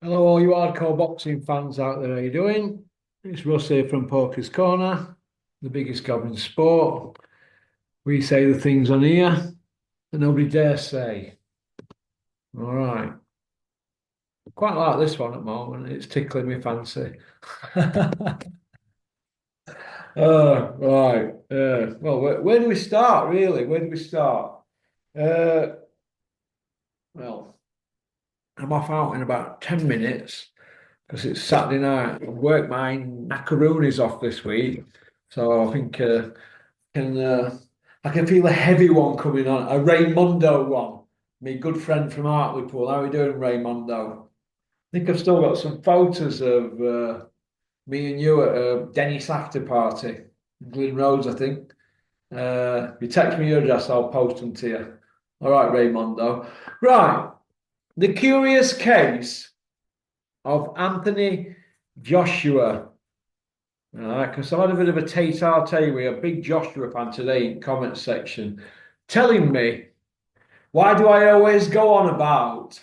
Hello, all you hardcore boxing fans out there. How you doing? It's Russ here from Poker's Corner, the biggest gob in sport. We say the things on here that nobody dares say. All right. Quite like this one at the moment. It's tickling me fancy. Oh, right. Well, where do we start, really? Where do we start? Uh, well, I'm off out in about 10 minutes because it's Saturday night. I work my macaroonies off this week. So I think can I can feel a heavy one coming on, a Raymondo one. My good friend from Hartlepool. How are you doing, Raymondo? I think I've still got some photos of me and you at a Dennis after party in Glyn Roads, I think. If you text me your address, I'll post them to you. All right, Raymondo. Right, the curious case of Anthony Joshua. All right, because I had a bit of a tete-a-tete with a big Joshua fan today in comment section, telling me, why do I always go on about,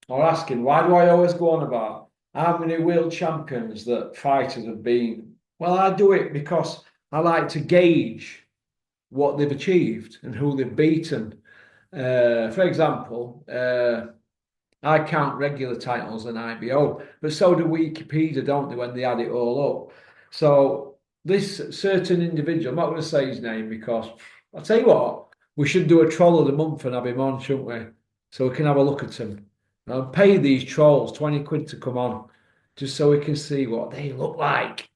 or asking, why do I always go on about how many world champions that fighters have been? Well, I do it because I like to gauge what they've achieved and who they've beaten. For example, I count regular titles and IBO, but so do Wikipedia, don't they, when they add it all up? So this certain individual, I'm not going to say his name because I'll tell you what, we should do a troll of the month and have him on, shouldn't we? So we can have a look at him. I'll pay these trolls 20 quid to come on, just so we can see what they look like.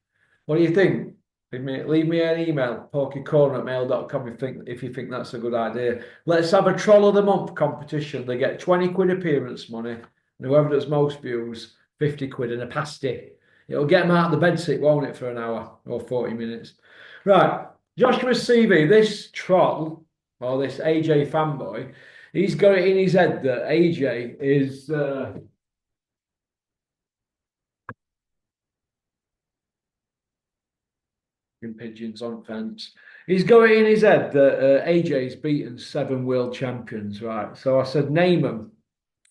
What do you think? Leave me an email, porkycorner@mail.com if you think that's a good idea. Let's have a troll of the month competition. They get 20 quid appearance money, and whoever does most views, 50 quid and a pasty. It'll get them out of the bed seat, won't it, for an hour or 40 minutes? Right. Joshua CV, this troll, or this AJ fanboy, he's got it in his head that AJ is pigeons on fence. He's got it in his head that AJ's beaten 7 world champions, right? So I said, name them.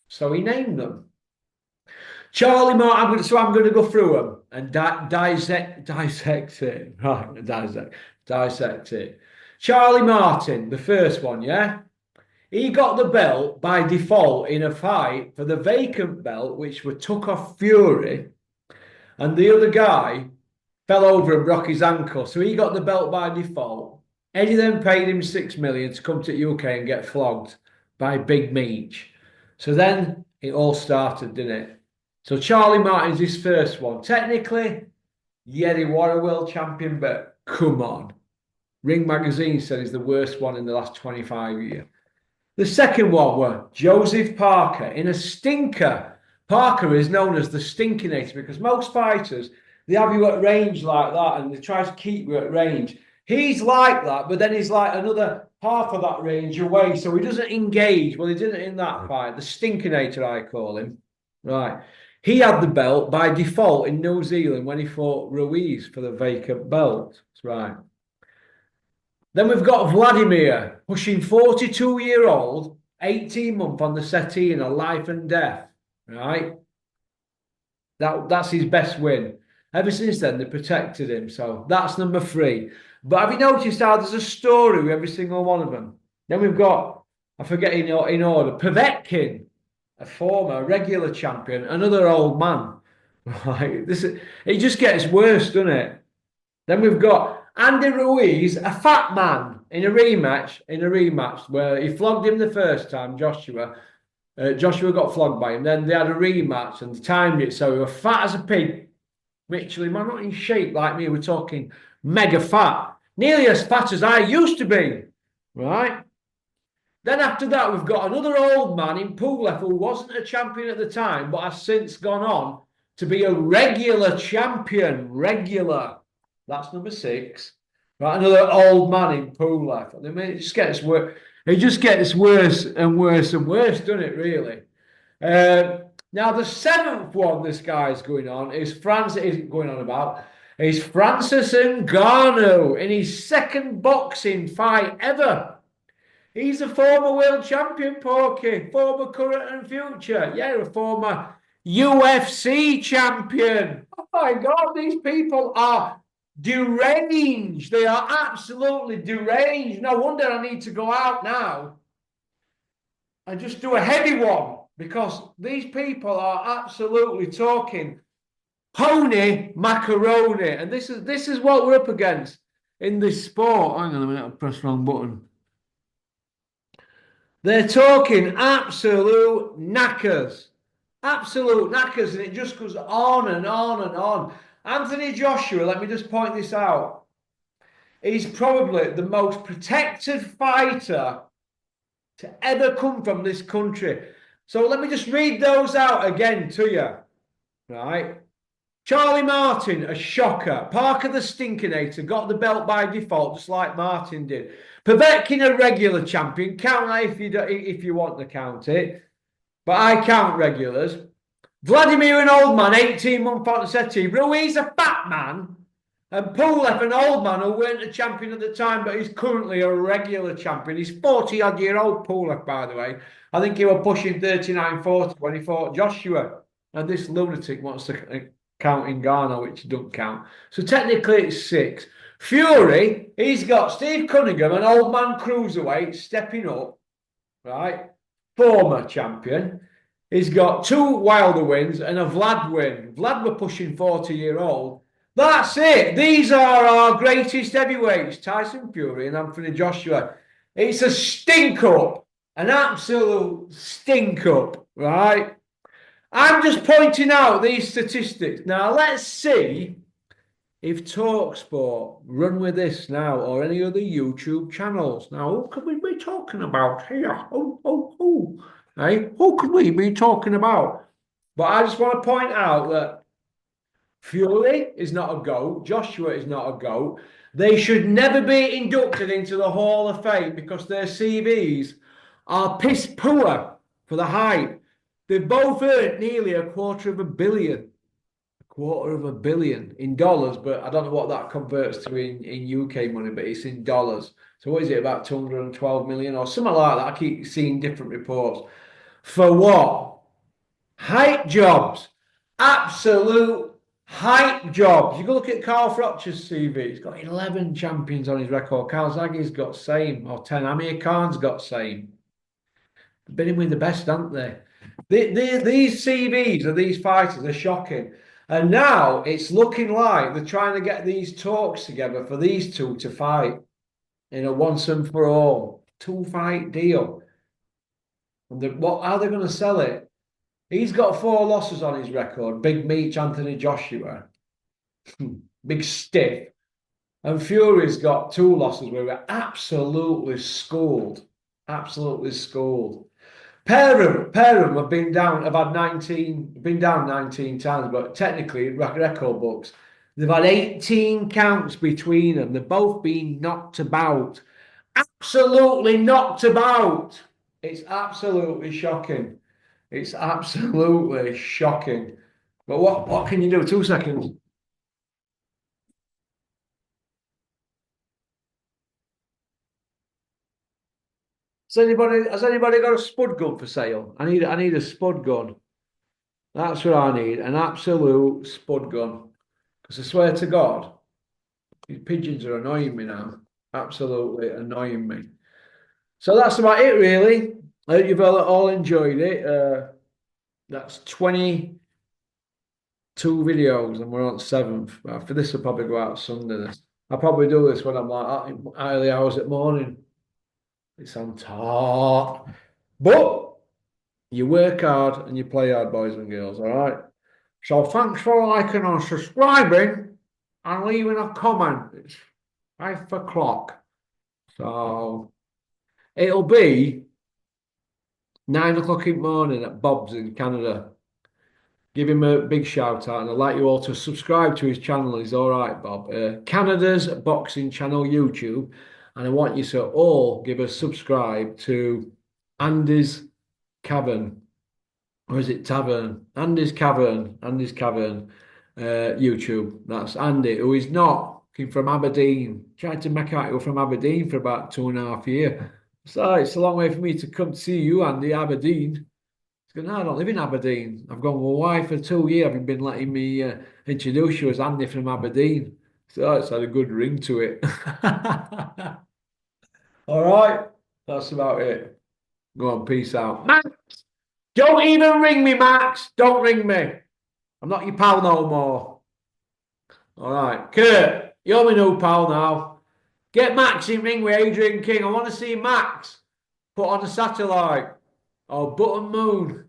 So he named them. Charlie Martin. I'm going to go through them and dissect it. Right, dissect it. Charlie Martin, the first one, yeah. He got the belt by default in a fight for the vacant belt, which were took off Fury, and the other guy fell over and broke his ankle. So he got the belt by default. Eddie then paid him 6 million to come to UK and get flogged by Big Meech. So then it all started, didn't it? So Charlie Martin's his first one. Technically, yeah, he was a world champion, but come on. Ring Magazine said he's the worst one in the last 25 years. The second one was Joseph Parker in a stinker. Parker is known as the Stinkinator because most fighters, they have you at range like that and they try to keep you at range. He's like that, but then he's like another half of that range away, so he doesn't engage. Well, he didn't in that fight. The Stinkinator, I call him. Right. He had the belt by default in New Zealand when he fought Ruiz for the vacant belt. That's right. Then we've got Vladimir pushing 42-year-old, 18-month on the settee in a life and death. Right. That's his best win. Ever since then, they protected him. So that's number 3. But have you noticed how there's a story with every single one of them? Then we've got, I forget in order, Povetkin, a former regular champion, another old man. Right. It just gets worse, doesn't it? Then we've got Andy Ruiz, a fat man, in a rematch where he flogged him the first time, Joshua. Joshua got flogged by him. Then they had a rematch and timed it so he was fat as a pig. Literally, man, not in shape like me. We're talking mega fat, nearly as fat as I used to be. Right. Then after that, we've got another old man in Pulev who wasn't a champion at the time, but has since gone on to be a regular champion. Regular. That's number 6. Right, another old man in Pulev. I mean, it just gets worse. It just gets worse and worse and worse, doesn't it? Really. Now the 7th one this guy's going on is Francis Ngannou in his second boxing fight ever. He's a former world champion, Porky, former, current, and future. Yeah, a former UFC champion. Oh my God, these people are deranged. They are absolutely deranged. No wonder I need to go out now and just do a heavy one because these people are absolutely talking pony macaroni. And this is what we're up against in this sport. Hang on a minute, I pressed the wrong button. They're talking absolute knackers. Absolute knackers, and it just goes on and on and on. Anthony Joshua, let me just point this out. He's probably the most protected fighter to ever come from this country. So let me just read those out again to you. Right? Charlie Martin, a shocker. Parker the Stinkinator got the belt by default, just like Martin did. Povetkin, a regular champion. Count that if you want to count it. But I count regulars. Vladimir, an old man, 18-month on the settee. Ruiz, a fat man. And Pulev, an old man who weren't a champion at the time, but he's currently a regular champion. He's 40-odd-year-old Pulev, by the way. I think he was pushing 39, 40 when he fought Joshua. And this lunatic wants to count in Ghana, which doesn't count. So technically it's 6. Fury, he's got Steve Cunningham, an old man cruiserweight, stepping up, right? Former champion. He's got 2 Wilder wins and a Vlad win. Vlad were pushing 40-year-old. That's it. These are our greatest heavyweights, Tyson Fury and Anthony Joshua. It's a stink up, an absolute stink up, right? I'm just pointing out these statistics. Now, let's see if TalkSport run with this now or any other YouTube channels. Now, who could we be talking about here? Who? Hey, who could we be talking about? But I just want to point out that Fury is not a GOAT. Joshua is not a GOAT. They should never be inducted into the Hall of Fame because their CVs are piss poor for the hype. They've both earned nearly $250 million. $250 million in dollars, but I don't know what that converts to in UK money, but it's in dollars. So what is it, about 212 million or something like that? I keep seeing different reports. For what? Hype jobs. Absolute hype jobs. You go look at Carl Froch's CV. He's got 11 champions on his record. Calzaghe's got same, or 10. Amir Khan's got same. They've been in with the best, haven't they? These CVs of these fighters are shocking. And now it's looking like they're trying to get these talks together for these two to fight in a once and for all 2-fight deal. And how are they going to sell it? He's got 4 losses on his record. Big Meech, Anthony Joshua. Big stiff. And Fury's got 2 losses where we're absolutely schooled. Absolutely schooled. Pair of them have been down, been down 19 times, but technically, record books, they've had 18 counts between them. They've both been knocked about. Absolutely knocked about. It's absolutely shocking. It's absolutely shocking. But what can you do? 2 seconds. Has anybody got a spud gun for sale? I need a spud gun. That's what I need, an absolute spud gun. Because I swear to God, these pigeons are annoying me now. Absolutely annoying me. So that's about it, really. I hope you've all enjoyed it. That's 22 videos, and we're on 7th. For this, will probably go out Sunday. I'll probably do this when I'm like early hours at morning. It's on top. But you work hard and you play hard, boys and girls, all right? So thanks for liking and subscribing and leaving a comment. It's 5 o'clock. So it'll be 9 o'clock in the morning at Bob's in Canada. Give him a big shout out, and I'd like you all to subscribe to his channel. He's all right, Bob. Canada's Boxing Channel, YouTube. And I want you to all give a subscribe to Andy's Cavern. Or is it Tavern? Andy's Cavern. YouTube. That's Andy, who is not from Aberdeen. Tried to make out he was from Aberdeen for about 2.5 years. So it's a long way for me to come to see you, Andy, Aberdeen. He's going, no, I don't live in Aberdeen. I've gone with my wife for 2 years. I've been letting me introduce you as Andy from Aberdeen. So it's had a good ring to it. All right. That's about it. Go on, peace out. Max, don't even ring me, Max. Don't ring me. I'm not your pal no more. All right. Kurt, you're my new pal now. Get Max in ring with Adrian King. I want to see Max put on a satellite. Oh, button moon.